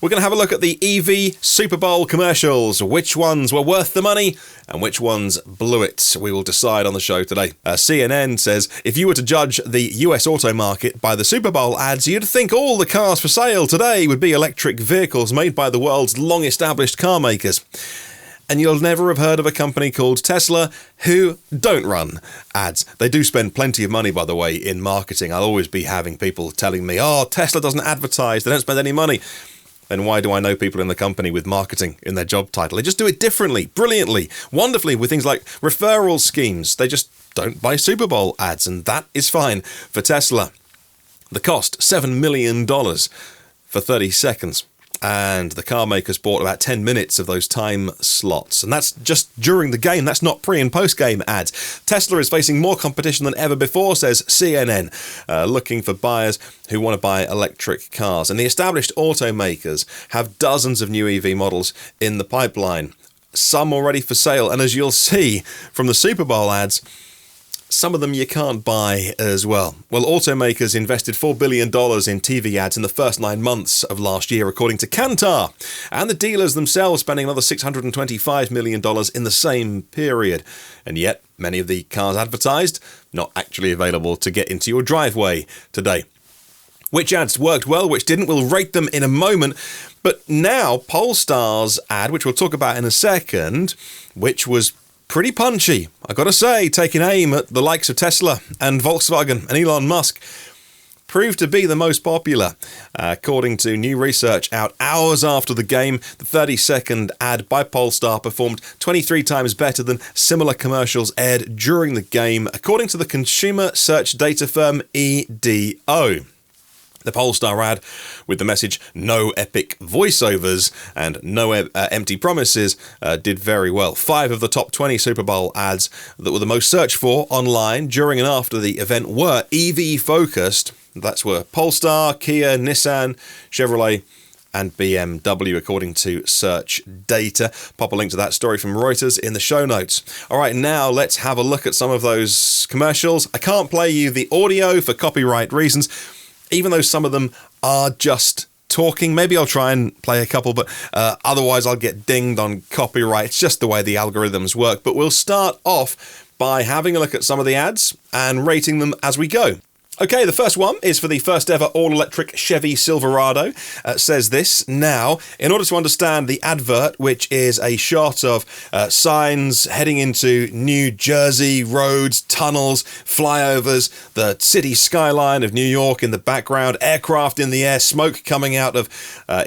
We're going to have a look at the EV Super Bowl commercials. Which ones were worth the money and which ones blew it? We will decide on the show today. CNN says, if you were to judge the US auto market by the Super Bowl ads, you'd think all the cars for sale today would be electric vehicles made by the world's long-established car makers. And you'll never have heard of a company called Tesla who don't run ads. They do spend plenty of money, by the way, in marketing. I'll always be having people telling me, oh, Tesla doesn't advertise, they don't spend any money. Then why do I know people in the company with marketing in their job title? They just do it differently, brilliantly, wonderfully with things like referral schemes. They just don't buy Super Bowl ads, and that is fine for Tesla. The cost, $7 million for 30 seconds. And the car makers bought about 10 minutes of those time slots. And that's just during the game. That's not pre- and post-game ads. Tesla is facing more competition than ever before, says CNN, looking for buyers who want to buy electric cars. And the established automakers have dozens of new EV models in the pipeline, some already for sale. And as you'll see from the Super Bowl ads, some of them you can't buy as well. Well, automakers invested $4 billion in TV ads in the first 9 months of last year, according to Kantar, and the dealers themselves spending another $625 million in the same period. And yet, many of the cars advertised, not actually available to get into your driveway today. Which ads worked well, which didn't, we'll rate them in a moment. But now, Polestar's ad, which we'll talk about in a second, which was pretty punchy, I gotta say, taking aim at the likes of Tesla and Volkswagen and Elon Musk, proved to be the most popular. According to new research out hours after the game, the 30-second ad by Polestar performed 23 times better than similar commercials aired during the game, according to the consumer search data firm EDO. The Polestar ad, with the message "no epic voiceovers" and "no empty promises," did very well. 5 of the top 20 Super Bowl ads that were the most searched for online during and after the event were EV focused. That's were Polestar, Kia, Nissan, Chevrolet, and BMW, according to search data. Pop a link to that story from Reuters in the show notes. All right, now let's have a look at some of those commercials. I can't play you the audio for copyright reasons, even though some of them are just talking. Maybe I'll try and play a couple, but otherwise I'll get dinged on copyright. It's just the way the algorithms work. But we'll start off by having a look at some of the ads and rating them as we go. Okay, the first one is for the first ever all-electric Chevy Silverado. Says this: now, in order to understand the advert, which is a shot of signs heading into New Jersey, roads, tunnels, flyovers, the city skyline of New York in the background, aircraft in the air, smoke coming out of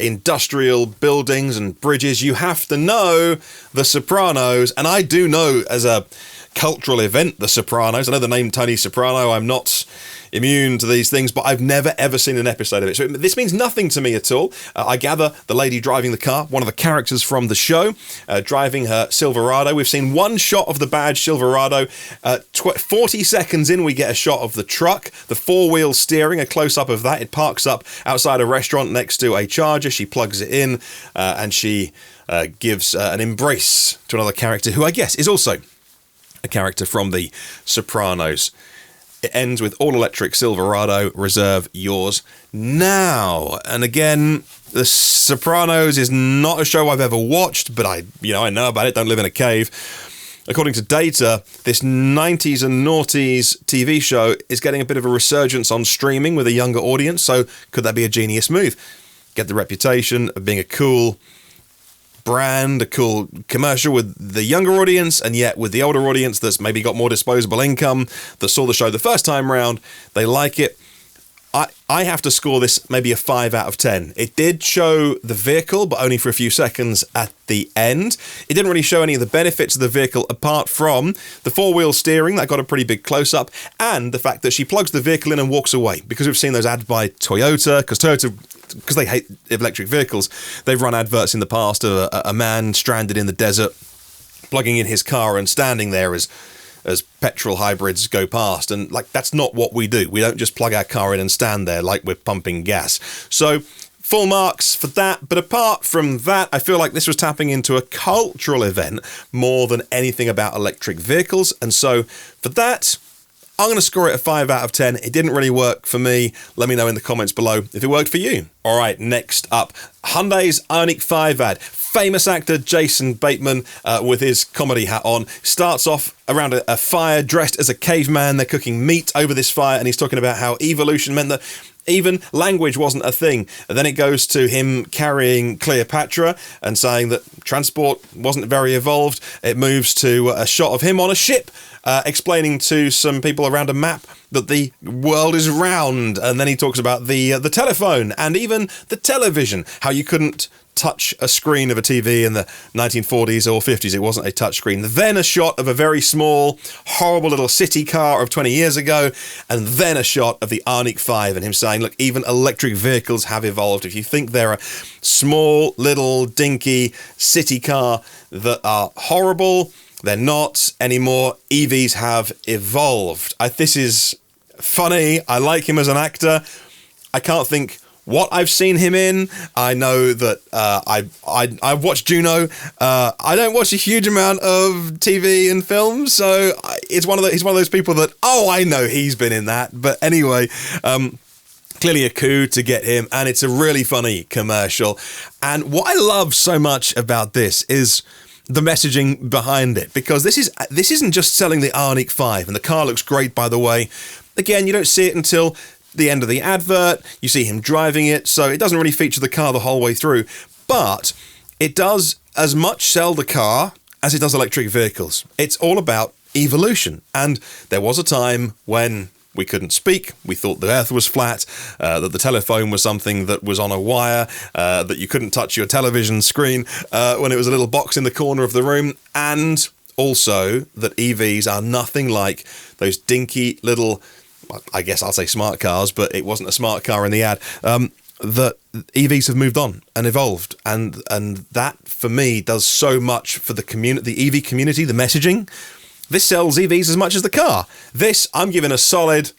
industrial buildings and bridges, you have to know The Sopranos. And I do know, as a cultural event, The Sopranos. I know the name Tony Soprano. I'm not immune to these things, but I've never ever seen an episode of it, so this means nothing to me at all. I gather the lady driving the car, one of the characters from the show, driving her Silverado. We've seen one shot of the badge Silverado. 40 seconds in, we get a shot of the truck, the 4-wheel steering, a close-up of that. It parks up outside a restaurant next to a charger. She plugs it in, and she gives an embrace to another character who I guess is also a character from The Sopranos. It ends with all-electric Silverado, reserve yours now. And again, The Sopranos is not a show I've ever watched, but I know about it, don't live in a cave. According to data, this 90s and noughties TV show is getting a bit of a resurgence on streaming with a younger audience, so could that be a genius move? Get the reputation of being a cool brand, a cool commercial with the younger audience, and yet with the older audience that's maybe got more disposable income, that saw the show the first time round, they like it. I have to score this maybe a 5 out of 10. It did show the vehicle, but only for a few seconds at the end. It didn't really show any of the benefits of the vehicle apart from the 4-wheel steering, that got a pretty big close-up, and the fact that she plugs the vehicle in and walks away. Because we've seen those ads by Toyota, because they hate electric vehicles, they've run adverts in the past of a man stranded in the desert, plugging in his car and standing there as petrol hybrids go past. And that's not what we do. We don't just plug our car in and stand there like we're pumping gas. So full marks for that. But apart from that, I feel like this was tapping into a cultural event more than anything about electric vehicles. And so for that, I'm going to score it a 5 out of 10. It didn't really work for me. Let me know in the comments below if it worked for you. All right, next up, Hyundai's Ioniq 5 ad. Famous actor Jason Bateman, with his comedy hat on, starts off around a fire dressed as a caveman. They're cooking meat over this fire, and he's talking about how evolution meant that even language wasn't a thing. And then it goes to him carrying Cleopatra and saying that transport wasn't very evolved. It moves to a shot of him on a ship, explaining to some people around a map that the world is round. And then he talks about the telephone and even the television, how you couldn't touch a screen of a TV in the 1940s or 50s. It wasn't a touch screen. Then a shot of a very small, horrible little city car of 20 years ago, and then a shot of the Ioniq 5 and him saying, look, even electric vehicles have evolved. If you think they're a small, little, dinky city car that are horrible, they're not anymore. EVs have evolved. This is funny. I like him as an actor. I can't think what I've seen him in. I know that I've watched Juno. I don't watch a huge amount of TV and films, so he's one of those people that, I know he's been in that. But anyway, clearly a coup to get him, and it's a really funny commercial. And what I love so much about this is the messaging behind it, because this isn't just selling the Ioniq 5, and the car looks great, by the way. Again, you don't see it until the end of the advert. You see him driving it, so it doesn't really feature the car the whole way through, but it does as much sell the car as it does electric vehicles. It's all about evolution, and there was a time when we couldn't speak, we thought the earth was flat, that the telephone was something that was on a wire, that you couldn't touch your television screen when it was a little box in the corner of the room, and also that EVs are nothing like those dinky little, I guess I'll say smart cars, but it wasn't a smart car in the ad. That EVs have moved on and evolved, and that for me does so much for the community, the EV community, the messaging. This sells EVs as much as the car. This, I'm giving a solid,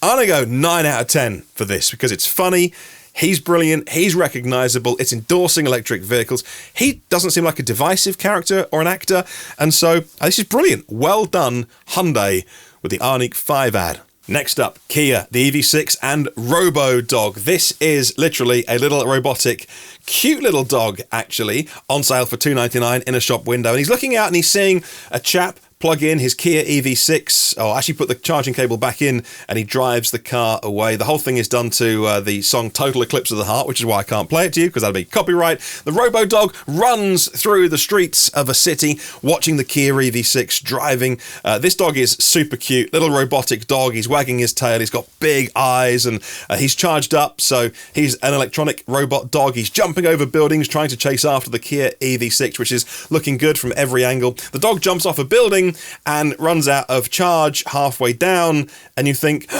I'm going to go 9 out of 10 for this, because it's funny, he's brilliant, he's recognisable, it's endorsing electric vehicles, he doesn't seem like a divisive character or an actor, and so this is brilliant. Well done, Hyundai, with the Ioniq 5 ad. Next up, Kia, the EV6 and Robodog. This is literally a little robotic, cute little dog, actually, on sale for $2.99 in a shop window. And he's looking out and he's seeing a chap plug in his Kia EV6, or actually put the charging cable back in, and he drives the car away. The whole thing is done to the song Total Eclipse of the Heart, which is why I can't play it to you, because that'd be copyright. The Robodog runs through the streets of a city, watching the Kia EV6 driving. This dog is super cute, little robotic dog. He's wagging his tail, he's got big eyes, and he's charged up, so he's an electronic robot dog. He's jumping over buildings, trying to chase after the Kia EV6, which is looking good from every angle. The dog jumps off a building and runs out of charge halfway down, and you think,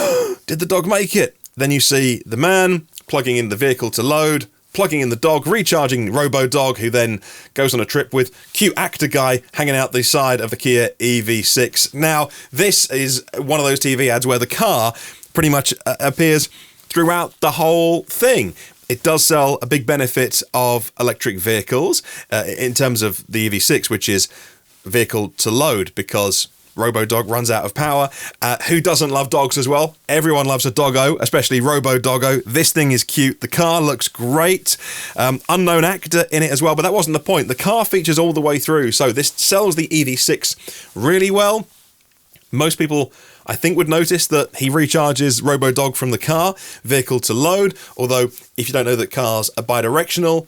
did the dog make it? Then you see the man plugging in the vehicle to load, plugging in the dog, recharging Robodog, who then goes on a trip with cute actor guy hanging out the side of the Kia EV6. Now, this is one of those TV ads where the car pretty much appears throughout the whole thing. It does sell a big benefit of electric vehicles in terms of the EV6, which is vehicle to load, because Robodog runs out of power. Who doesn't love dogs as well? Everyone loves a doggo, especially Robodoggo. This thing is cute. The car looks great. Unknown actor in it as well, but that wasn't the point. The car features all the way through, so this sells the EV6 really well. Most people, I think, would notice that he recharges Robodog from the car, vehicle to load, although if you don't know that cars are bidirectional,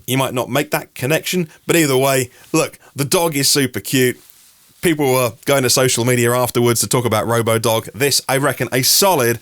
you might not make that connection, but either way, look, the dog is super cute. People were going to social media afterwards to talk about Robodog. This, I reckon, a solid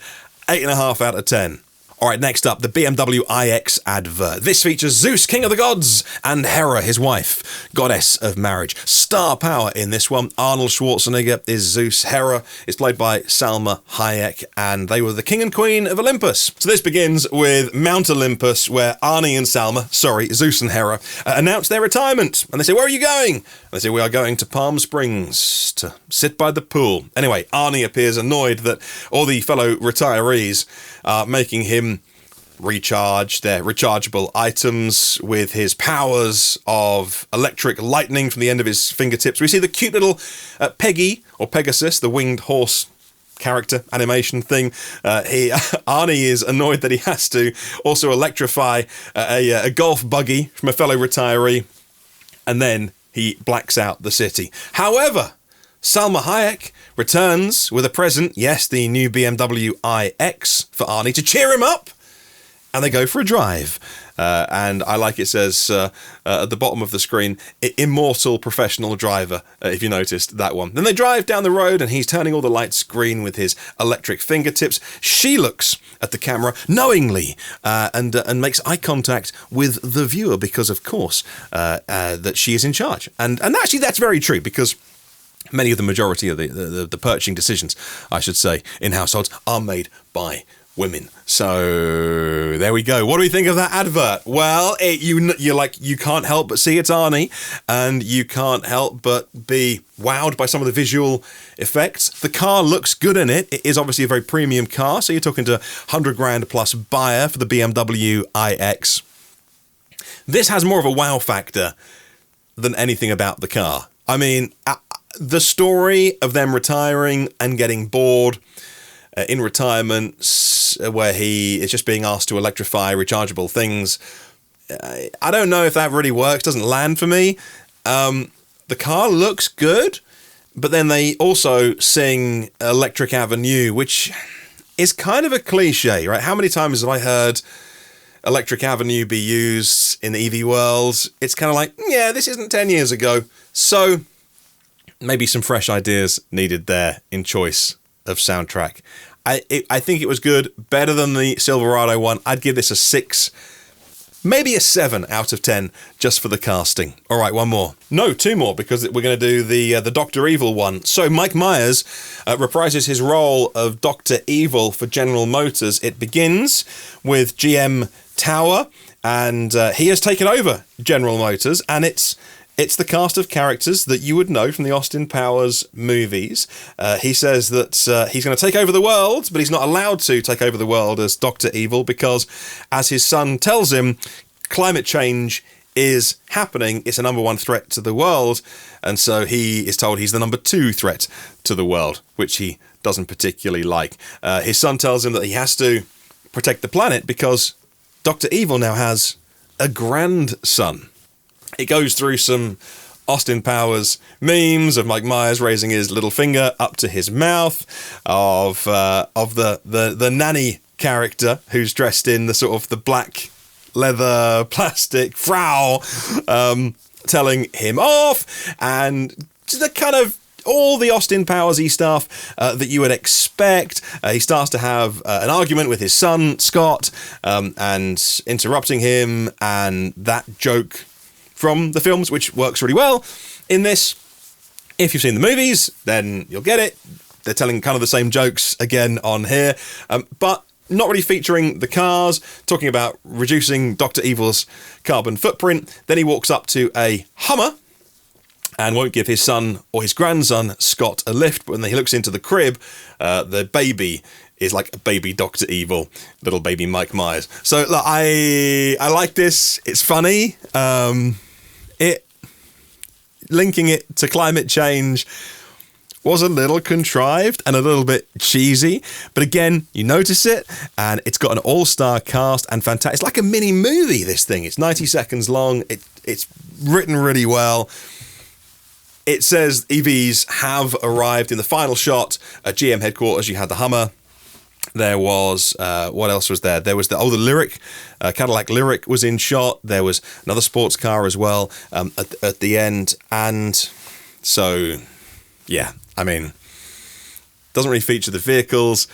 8.5 out of 10. All right, next up, the BMW iX advert. This features Zeus, king of the gods, and Hera, his wife, goddess of marriage. Star power in this one. Arnold Schwarzenegger is Zeus. Hera is played by Salma Hayek, and they were the king and queen of Olympus. So this begins with Mount Olympus, where Arnie and Salma, Zeus and Hera, announce their retirement. And they say, where are you going? And they say, we are going to Palm Springs to sit by the pool. Anyway, Arnie appears annoyed that all the fellow retirees are making him recharge their rechargeable items with his powers of electric lightning from the end of his fingertips. We see the cute little Peggy, or Pegasus, the winged horse character animation thing. Arnie is annoyed that he has to also electrify a golf buggy from a fellow retiree, and then he blacks out the city. However, Salma Hayek returns with a present, yes, the new BMW iX for Arnie to cheer him up, and they go for a drive. And I like it says at the bottom of the screen, immortal professional driver, if you noticed that one. Then they drive down the road and he's turning all the lights green with his electric fingertips. She looks at the camera knowingly and makes eye contact with the viewer because, of course, that she is in charge. And actually that's very true because many of the majority of the purchasing decisions, I should say, in households are made by women. So there we go. What do we think of that advert? Well, you can't help but see it's Arnie, and you can't help but be wowed by some of the visual effects. The car looks good in it. It is obviously a very premium car, so you're talking to 100 grand plus buyer for the BMW iX. This has more of a wow factor than anything about the car. I mean, the story of them retiring and getting bored in retirement, where he is just being asked to electrify rechargeable things. I don't know if that really works. Doesn't land for me. The car looks good, but then they also sing Electric Avenue, which is kind of a cliche, right? How many times have I heard Electric Avenue be used in the EV world? It's kind of like, yeah, this isn't 10 years ago. So maybe some fresh ideas needed there in choice of soundtrack. I think it was good, better than the Silverado one. I'd give this a 6, maybe a 7 out of 10 just for the casting. All right, one more. No, 2 more, because we're going to do the Dr. Evil one. So Mike Myers reprises his role of Dr. Evil for General Motors. It begins with GM Tower, and he has taken over General Motors, and it's the cast of characters that you would know from the Austin Powers movies. He says that he's going to take over the world, but he's not allowed to take over the world as Dr. Evil because, as his son tells him, climate change is happening. It's a number 1 threat to the world. And so he is told he's the number 2 threat to the world, which he doesn't particularly like. His son tells him that he has to protect the planet because Dr. Evil now has a grandson. It goes through some Austin Powers memes of Mike Myers raising his little finger up to his mouth, of the nanny character who's dressed in the sort of the black leather plastic Frau, telling him off, and the kind of all the Austin Powers-y stuff that you would expect. He starts to have an argument with his son, Scott, and interrupting him, and that joke from the films, which works really well in this. If you've seen the movies, then you'll get it. They're telling kind of the same jokes again on here, but not really featuring the cars, talking about reducing Dr. Evil's carbon footprint. Then he walks up to a Hummer and won't give his son or his grandson, Scott, a lift. But when he looks into the crib, the baby is like a baby Dr. Evil, little baby Mike Myers. So look, I like this. It's funny. Linking it to climate change was a little contrived and a little bit cheesy, but again, you notice it, and it's got an all-star cast and fantastic. It's like a mini movie, this thing. It's 90 seconds long. It's written really well. It says EVs have arrived in the final shot at GM headquarters. You had the Hummer. There was, what else was there? There was the Lyriq, Cadillac Lyriq was in shot. There was another sports car as well at the end. And so, yeah, I mean, doesn't really feature the vehicles.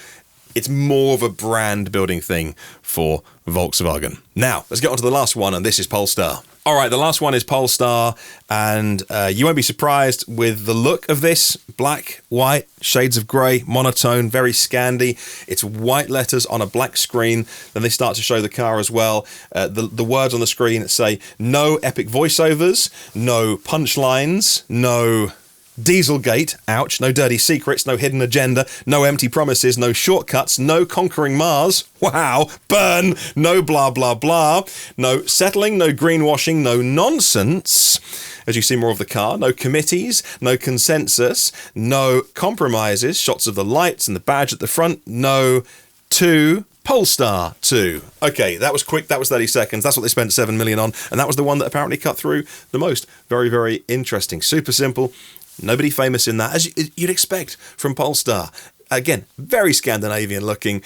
It's more of a brand building thing for Volkswagen. Now, let's get on to the last one, and this is Polestar. All right, the last one is Polestar, and you won't be surprised with the look of this. Black, white, shades of grey, monotone, very Scandi. It's white letters on a black screen. Then they start to show the car as well. The words on the screen say no epic voiceovers, no punchlines, no Dieselgate, ouch, no dirty secrets, no hidden agenda, no empty promises, no shortcuts, no conquering Mars, wow, burn, no blah blah blah, no settling, no greenwashing, no nonsense. As you see more of the car, no committees, no consensus, no compromises, shots of the lights and the badge at the front, no to Polestar 2. Okay, that was quick, that was 30 seconds, that's what they spent 7 million on, and that was the one that apparently cut through the most. Very, very interesting. Super simple, nobody famous in that, as you'd expect from Polestar. Again, very Scandinavian looking,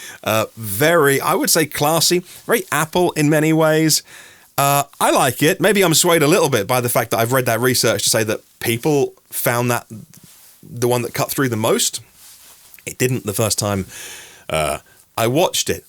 very, I would say, classy, very Apple in many ways. I like it. Maybe I'm swayed a little bit by the fact that I've read that research to say that people found that the one that cut through the most. It didn't the first time I watched it.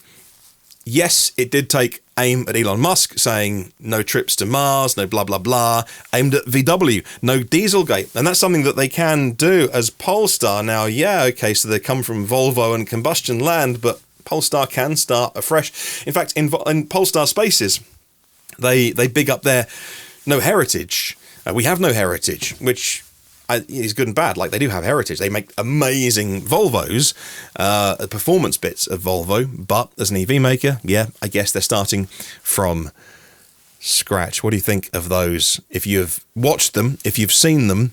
Yes, it did take aim at Elon Musk, saying no trips to Mars, no blah, blah, blah, aimed at VW, no Dieselgate. And that's something that they can do as Polestar. Now, yeah, okay, so they come from Volvo and combustion land, but Polestar can start afresh. In fact, in Polestar Spaces, they big up their no heritage. We have no heritage, which is good and bad. Like, they do have heritage. They make amazing Volvos, performance bits of Volvo, but as an EV maker, yeah, I guess they're starting from scratch. What do you think of those? If you've watched them, if you've seen them,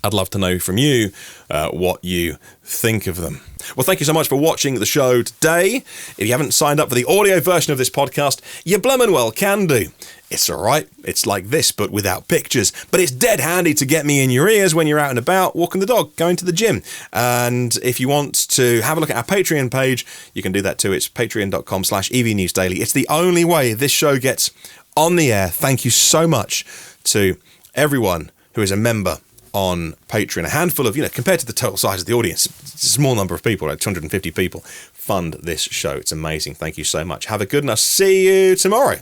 I'd love to know from you what you think of them. Well, thank you so much for watching the show today. If you haven't signed up for the audio version of this podcast, you bloomin' well can do. It's all right. It's like this, but without pictures. But it's dead handy to get me in your ears when you're out and about, walking the dog, going to the gym. And if you want to have a look at our Patreon page, you can do that too. It's patreon.com/evnewsdaily. It's the only way this show gets on the air. Thank you so much to everyone who is a member on Patreon. A handful of, compared to the total size of the audience, it's a small number of people, like 250 people, fund this show. It's amazing. Thank you so much. Have a good one. I'll see you tomorrow.